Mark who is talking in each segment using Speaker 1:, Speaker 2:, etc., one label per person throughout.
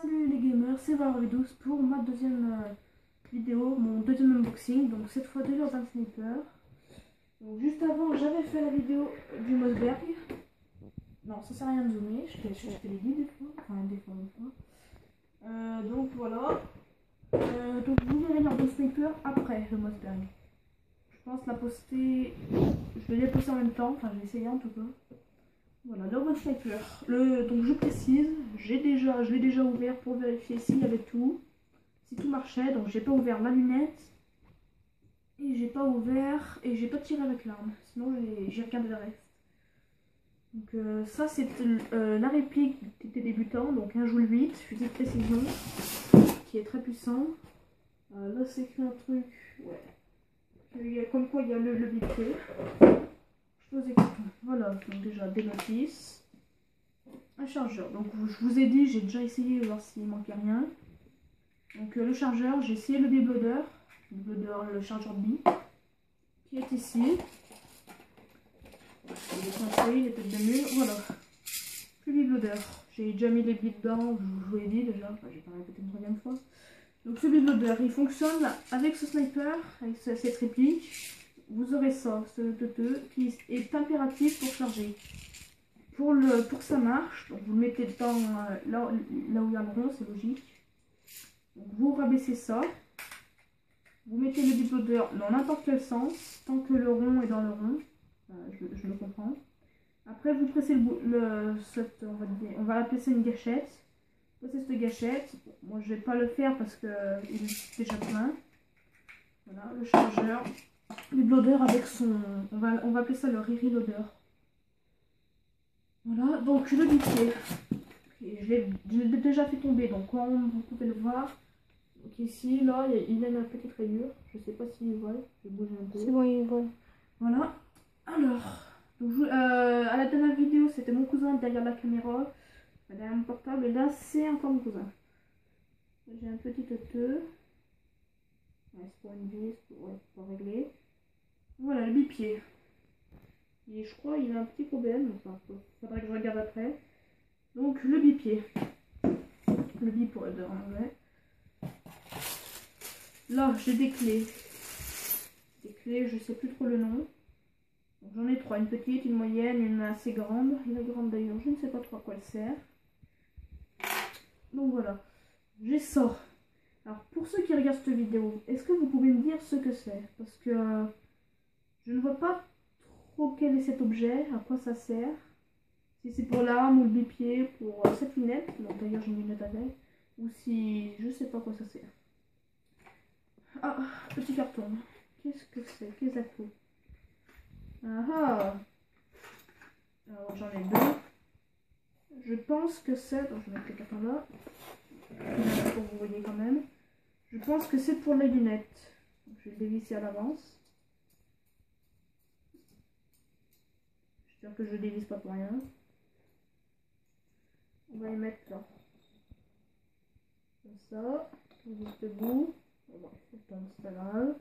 Speaker 1: Salut les gamers, c'est Valor12 pour ma deuxième vidéo, mon deuxième unboxing, donc cette fois de l'Urban Sniper. Donc juste avant j'avais fait la vidéo du Mossberg. Non, ça sert à rien de zoomer, je te l'ai dit des fois, enfin des fois une fois. Donc voilà, donc vous verrez l'Urban Sniper après le Mossberg. Je pense la poster, je vais les poster en même temps, enfin je vais essayer en tout cas. Voilà, l'Urban Sniper. Donc je précise, je l'ai déjà ouvert pour vérifier s'il y avait tout, si tout marchait. Donc j'ai pas ouvert la lunette et j'ai pas tiré avec l'arme. Sinon j'ai regardé le reste. Donc ça c'est la réplique des débutants, donc un joule 8, fusil de précision, qui est très puissant. Là c'est écrit un truc, ouais. Comme quoi il y a le bipied. Voilà, donc déjà des notices, un chargeur. Donc je vous ai dit, j'ai déjà essayé voir s'il manquait rien. Donc le chargeur, j'ai essayé le B-Bloader, le chargeur de billes, qui est ici. Il est coincé, il est peut-être de mur, voilà. Plus B-Bloader, j'ai déjà mis les billes dedans, je vous l'ai dit déjà, enfin, j'ai pas répété une troisième fois. Donc ce B-Bloader, il fonctionne avec ce sniper, avec cette réplique. Vous aurez ça, ce TE qui est impératif pour charger. Pour que ça marche, donc vous le mettez dedans là où il y a le rond, c'est logique. Donc vous rabaissez ça. Vous mettez le B-Bloader dans n'importe quel sens, tant que le rond est dans le rond. Je le comprends. Après vous pressez on va appeler ça une gâchette. Pressez cette gâchette. Bon, moi je vais pas le faire parce que il est déjà plein. Voilà, le chargeur. Le loader avec son... On va appeler ça le reloader. Voilà, donc le bipied. Je l'ai déjà fait tomber, donc comme vous pouvez le voir. Donc ici, là, il y a une petite rayure. Je sais pas s'il voit, je vais bouger un peu.
Speaker 2: C'est bon, il voit.
Speaker 1: Voilà. Alors, donc, à la dernière vidéo, c'était mon cousin derrière la caméra, derrière mon portable, et là, c'est encore mon cousin. J'ai un petit TE. Ouais, c'est pour une vis, pour régler. Voilà, le bipied. Et je crois qu'il a un petit problème, enfin, faudrait que je regarde après. Donc le bipied. Le bipod en anglais. Là, j'ai des clés. Des clés, je sais plus trop le nom. J'en ai trois, une petite, une moyenne, une assez grande. La grande d'ailleurs, je ne sais pas trop à quoi elle sert. Donc voilà, j'ai ça. Alors pour ceux qui regardent cette vidéo, est-ce que vous pouvez me dire ce que c'est? Parce que je ne vois pas trop quel est cet objet, à quoi ça sert. Si c'est pour l'arme ou le bipied, pour cette lunette, donc d'ailleurs j'ai une lunette avec, ou si je sais pas à quoi ça sert. Ah, petit carton. Qu'est-ce que c'est? Qu'est-ce que c'est? Ah ah. Alors j'en ai deux. Je pense que c'est... Donc je vais mettre le carton là. Pour que vous voyez quand même. Je pense que c'est pour les lunettes. Donc, je vais le dévisser à l'avance. J'espère que je le dévisse pas pour rien. On va les mettre là. Comme ça. Juste debout. Bon, c'est pas grave.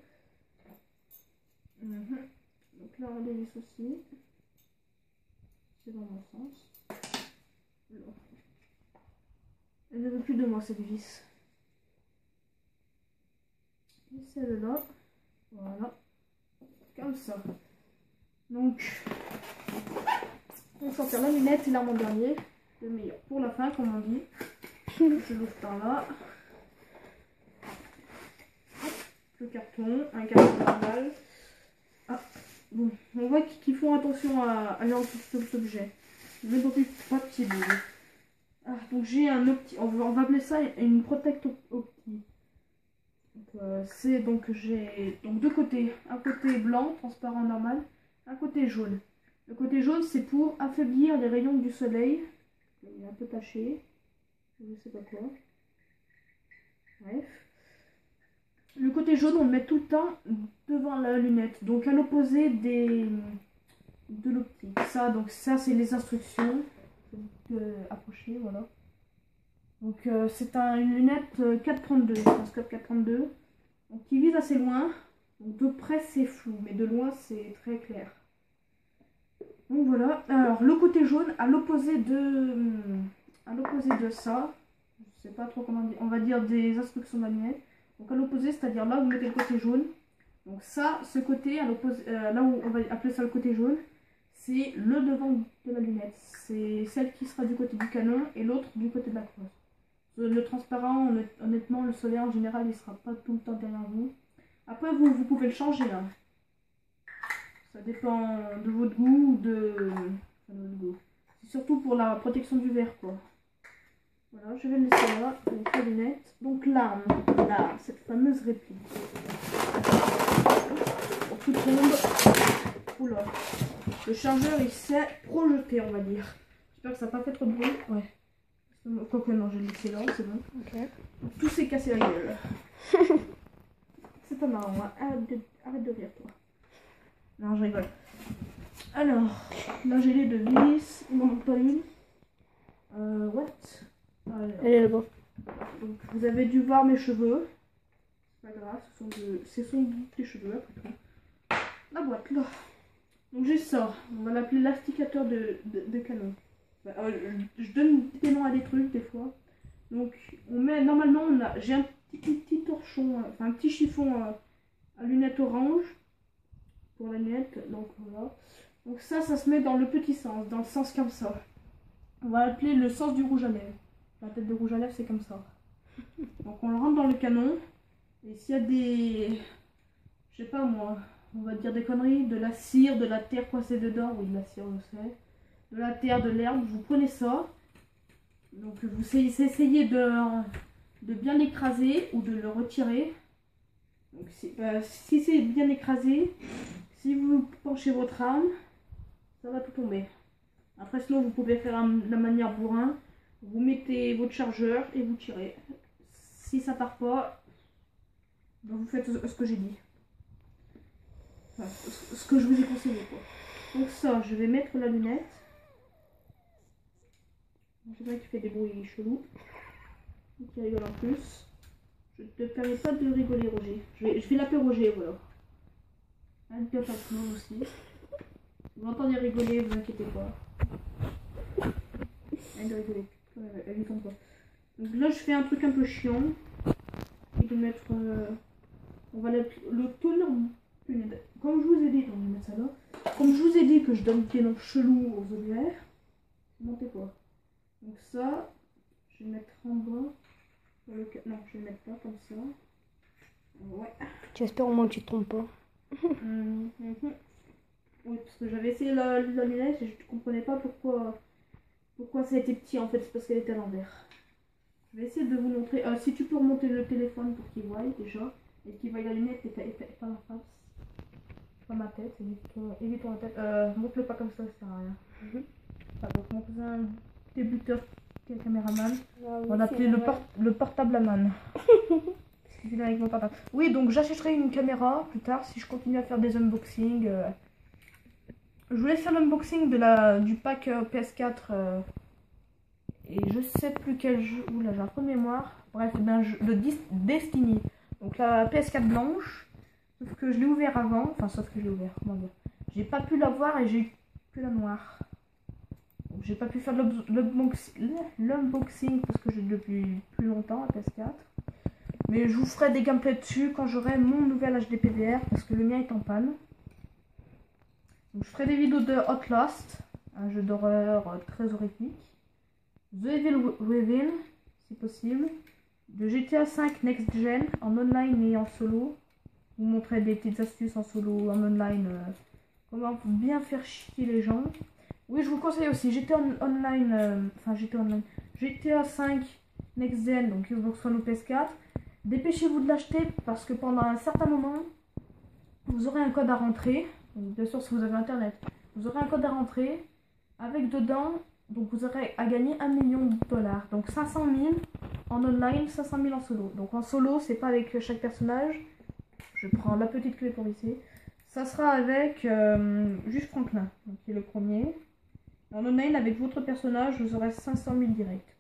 Speaker 1: Donc là on dévisse aussi. C'est dans mon sens. Là. Elle ne veut plus de moi cette vis. Et celle-là. Voilà. Comme ça. Donc on va sortir la lunette et l'arme en dernier. Le meilleur pour la fin comme on dit. Je l'ouvre par là. Le carton, un carton normal. Ah, bon, on voit qu'ils font attention à leur cet objet. Mais non plus pas petit bout. Ah, donc j'ai un opti, on va appeler ça une protect opti. C'est donc j'ai donc deux côtés, un côté blanc, transparent normal, un côté jaune. Le côté jaune c'est pour affaiblir les rayons du soleil. Il est un peu taché, je sais pas quoi. Bref. Le côté jaune, on le met tout le temps devant la lunette, donc à l'opposé de l'optique. Ça c'est les instructions. Approcher, voilà. Donc c'est une lunette 432, un scope 432, donc qui vise assez loin. Donc de près c'est flou, mais de loin c'est très clair. Donc voilà. Alors le côté jaune, à l'opposé de ça, je sais pas trop comment dire, on va dire des instructions de la lunette. Donc à l'opposé, c'est-à-dire là où vous mettez le côté jaune. Donc ça, ce côté, à l'opposé, là où on va appeler ça le côté jaune, c'est le devant de la lunette. C'est celle qui sera du côté du canon et l'autre du côté de la crosse. Le transparent, honnêtement, le solaire en général, il sera pas tout le temps derrière vous. Après, vous pouvez le changer. Hein. Ça dépend de votre goût ou de votre goût. C'est surtout pour la protection du verre, quoi. Voilà, je vais le laisser là, avec la lunette. Donc l'arme, là, cette fameuse réplique. Pour tout le monde. Oula. Le chargeur, il s'est projeté, on va dire. J'espère que ça n'a pas fait trop de bruit. Ouais. Quoique non, je l'ai laissé là, c'est bon. Ok. Tout s'est cassé la gueule. C'est pas marrant, hein. Arrête de rire, toi. Non, je rigole. Alors, là j'ai les deux vis. Il m'en manque pas une. What?
Speaker 2: Elle est là-bas.
Speaker 1: Donc, vous avez dû voir mes cheveux. C'est pas grave, ce sont des cheveux après tout. La boîte là. Donc j'ai ça. On va l'appeler l'asticateur de canon. Je donne des noms à des trucs des fois. Donc on met normalement j'ai un petit torchon, enfin un petit chiffon à lunettes orange pour la lunette. Donc voilà. Donc ça se met dans le petit sens, dans le sens comme ça. On va appeler le sens du rouge à lèvres. La tête de rouge à lèvres c'est comme ça. Donc on le rentre dans le canon. Et s'il y a des, je sais pas moi, on va dire des conneries, de la cire, de la terre coincée dedans, oui de la cire je sais, de la terre, de l'herbe, vous prenez ça. Donc vous essayez de bien l'écraser ou de le retirer. Donc si c'est bien écrasé, si vous penchez votre arme, ça va tout tomber. Après sinon vous pouvez faire la manière bourrin, vous mettez votre chargeur et vous tirez. Si ça part pas, ben vous faites ce que j'ai dit. Enfin, ce que je vous ai conseillé quoi. Donc ça, je vais mettre la lunette. Je sais pas qui fait des bruits chelous. Qui rigole en plus. Je te permets pas de rigoler, Roger. Je vais l'appeler Roger, voilà. Un peu pas de aussi. Vous m'entendez rigoler, vous inquiétez pas. Elle de rigoler. Elle lui tombe pas. Donc là, je fais un truc un peu chiant. Et de mettre. On va l'appeler le toner. Comme je vous ai dit, on va mettre ça là. Comme je vous ai dit que je donne des noms chelous aux ovaires, montez pas. Donc ça, je vais mettre en bas. Non, je vais mettre pas comme ça. Ouais.
Speaker 2: J'espère au moins que tu te trompes pas.
Speaker 1: Oui, parce que j'avais essayé la lunette et je ne comprenais pas pourquoi ça a été petit en fait, c'est parce qu'elle était à l'envers. Je vais essayer de vous montrer. Si tu peux remonter le téléphone pour qu'il voie déjà, et qu'il voie la lunette et pas la face. Pas ma tête, évite-toi la tête. Montre-le pas comme ça sert à rien. Donc mon cousin débuteur qui est caméraman, oui, on l'appelait le portable à man. Avec mon portable. Oui, donc j'achèterai une caméra plus tard si je continue à faire des unboxings. Je voulais faire l'unboxing du pack PS4 et je sais plus quel jeu. Oula, j'ai un peu de mémoire. Bref, le Destiny. Donc la PS4 blanche. Sauf que je l'ai ouvert avant. Enfin, sauf que je l'ai ouvert. Comment dire? J'ai pas pu la voir et j'ai eu que la noire. Donc j'ai pas pu faire l'unboxing parce que j'ai depuis plus longtemps la PS4. Mais je vous ferai des gameplays dessus quand j'aurai mon nouvel HD PVR parce que le mien est en panne. Donc je ferai des vidéos de Outlast, un jeu d'horreur très horrifique. The Evil Within, si possible. De GTA 5 Next Gen en online et en solo. Vous montrer des petites astuces en solo, en online. Comment bien faire chier les gens. Oui, je vous conseille aussi GTA Online. GTA 5 Next Gen, donc Xbox One ou PS4. Dépêchez-vous de l'acheter parce que pendant un certain moment, vous aurez un code à rentrer. Donc, bien sûr, si vous avez internet, vous aurez un code à rentrer. Avec dedans, donc vous aurez à gagner 1 million de dollars. Donc 500 000 en online, 500 000 en solo. Donc en solo, c'est pas avec chaque personnage. Je prends la petite clé pour ici. Ça sera avec juste Franklin, donc, qui est le premier. En online, avec votre personnage, vous aurez 500 000 direct.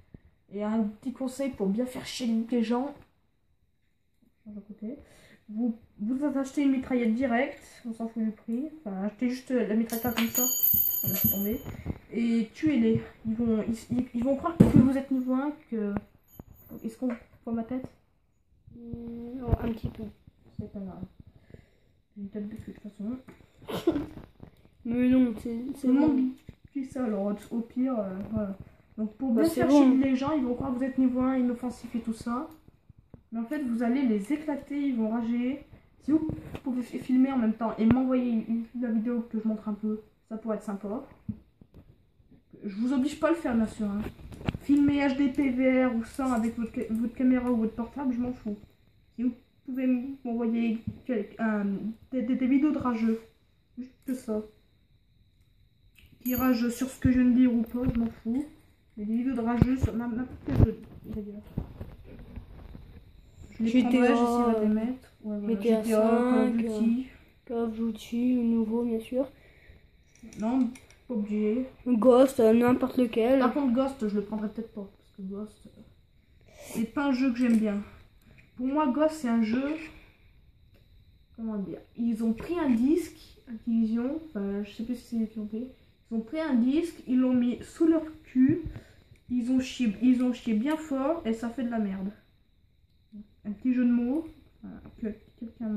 Speaker 1: Et un petit conseil pour bien faire chier les gens. Vous achetez une mitraillette directe, on s'en fout du prix. Enfin, achetez juste la mitraillette comme ça. On laisse tomber. Et tuez-les. Ils vont croire que vous êtes niveau 1, que Est-ce qu'on voit ma tête?
Speaker 2: Oh, un petit peu.
Speaker 1: C'est pas grave. J'ai une tête de cul de toute façon.
Speaker 2: Mais non, c'est
Speaker 1: le
Speaker 2: bon.
Speaker 1: monde dit ça, alors au pire, voilà. Donc pour bien
Speaker 2: c'est
Speaker 1: faire
Speaker 2: bon.
Speaker 1: chier les gens, ils vont croire que vous êtes niveau 1, inoffensif et tout ça. Mais en fait, vous allez les éclater, ils vont rager. Si vous pouvez filmer en même temps et m'envoyer la vidéo que je montre un peu, ça pourrait être sympa. Je vous oblige pas à le faire, bien sûr. Hein. Filmer HD PVR ou ça avec votre caméra ou votre portable, je m'en fous. Si vous pouvez m'envoyer des vidéos de rageux, juste ça. Qui rage sur ce que je viens de dire ou pas, je m'en fous. Mais des vidéos de rageux sur n'importe quel jeu, d'ailleurs. Je les prendrai, j'essaierai de les mettre. Ouais, voilà.
Speaker 2: GTA 5,
Speaker 1: Call of Duty.
Speaker 2: Call of Duty, nouveau bien sûr.
Speaker 1: Non, pas obligé.
Speaker 2: Ghost, n'importe lequel.
Speaker 1: Par contre, Ghost, je le prendrai peut-être pas. Parce que Ghost, c'est pas un jeu que j'aime bien. Pour moi, Ghost, c'est un jeu. Comment dire? Ils ont pris un disque, Activision. Enfin, je sais plus si c'est eux qui ont pris. Ils ont pris un disque, ils l'ont mis sous leur cul. Ils ont chié bien fort et ça fait de la merde. Un petit jeu de mots que quelqu'un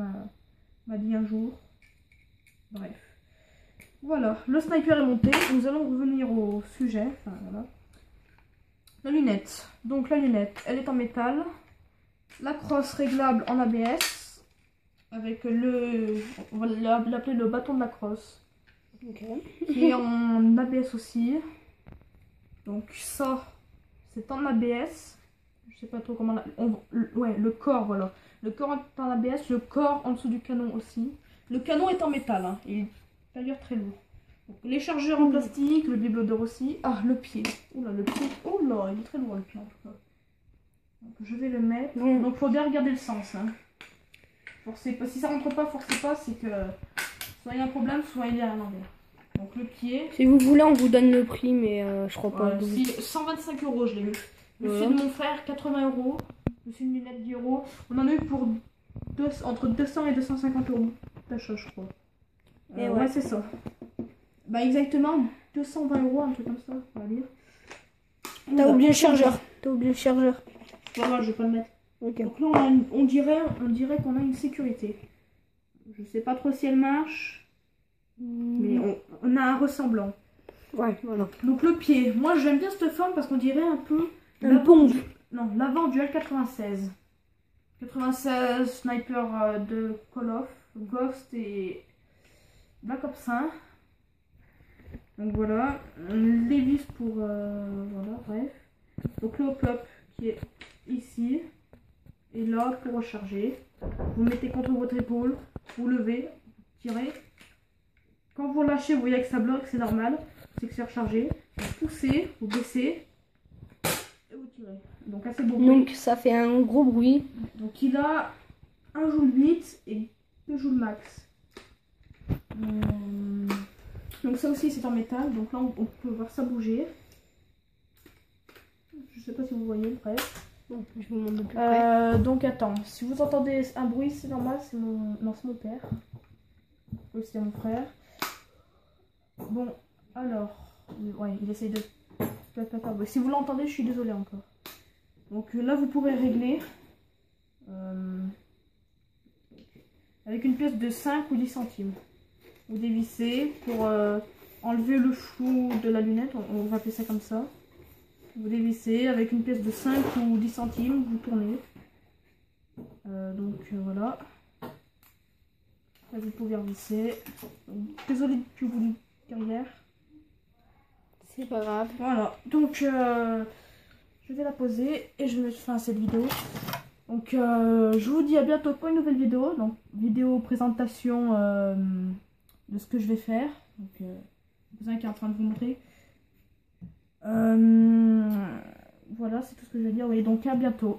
Speaker 1: m'a dit un jour. Bref. Voilà, le sniper est monté. Nous allons revenir au sujet. Enfin, voilà. La lunette. Donc la lunette, elle est en métal. La crosse réglable en ABS. Avec on va l'appeler le bâton de la crosse.
Speaker 2: Okay.
Speaker 1: Qui est en ABS aussi. Donc ça, c'est en ABS. Je sais pas trop comment... ouais, le corps, voilà. Le corps est en ABS, le corps en dessous du canon aussi. Le canon est en métal, hein. Il est d'ailleurs très lourd. Donc, les chargeurs en plastique, le bibeloteur aussi. Ah, le pied. Oula, le pied. Oula, il est très lourd le pied en tout cas. Donc, je vais le mettre. Donc, faut bien regarder le sens. Hein. Forcez pas. Si ça rentre pas, forcez pas, c'est que soit il y a un problème, soit il y a un envers. Donc, le pied.
Speaker 2: Si vous voulez, on vous donne le prix, mais je crois pas.
Speaker 1: Si, 125 €, je l'ai eu. Le film de mon frère, 80 €. Le film lunette 10 €. On en a eu pour entre 200 et 250 € d'achat, je crois.
Speaker 2: Et
Speaker 1: ouais, c'est ça. Bah, exactement 220 €, un truc comme ça, on va dire.
Speaker 2: T'as oublié le chargeur.
Speaker 1: Voilà, je vais pas le mettre.
Speaker 2: Okay.
Speaker 1: Donc là, on dirait qu'on a une sécurité. Je sais pas trop si elle marche, mais on a un ressemblant.
Speaker 2: Ouais, voilà.
Speaker 1: Donc le pied, moi j'aime bien cette forme parce qu'on dirait un peu...
Speaker 2: Un pont.
Speaker 1: Non, l'avant du L96. 96 sniper de Call of, Ghost et Black Ops 1. Donc voilà, les vis pour... voilà, bref. Donc le hop-up qui est ici. Et là pour recharger. Vous mettez contre votre épaule, vous levez, tirez. Quand vous lâchez, vous voyez que ça bloque, c'est normal. C'est que c'est rechargé. Vous poussez, vous baissez. Et vous tirez. Donc assez beau bruit.
Speaker 2: Donc ça fait un gros bruit.
Speaker 1: Donc il a 1 joule 8 et 2 joules max. Donc ça aussi c'est en métal. Donc là on peut voir ça bouger. Je sais pas si vous voyez, bref.
Speaker 2: Bon, je vous montre de plus près.
Speaker 1: Donc attends, si vous entendez un bruit c'est normal, c'est mon... Non, c'est mon père. Oui, c'est mon frère. Bon, alors... Ouais, il essaye de... Si vous l'entendez, je suis désolée encore. Donc là, vous pourrez régler avec une pièce de 5 ou 10 centimes. Vous dévissez pour enlever le flou de la lunette, on va appeler ça comme ça. Vous dévissez avec une pièce de 5 ou 10 centimes, vous tournez. Voilà. Là, vous pouvez revisser. Désolée du bruit derrière.
Speaker 2: C'est pas grave.
Speaker 1: Voilà, donc je vais la poser et je vais mettre fin à cette vidéo. Donc je vous dis à bientôt pour une nouvelle vidéo. Donc vidéo présentation de ce que je vais faire. Donc cousin qui est en train de vous montrer. Voilà, c'est tout ce que je vais dire. Oui, donc à bientôt.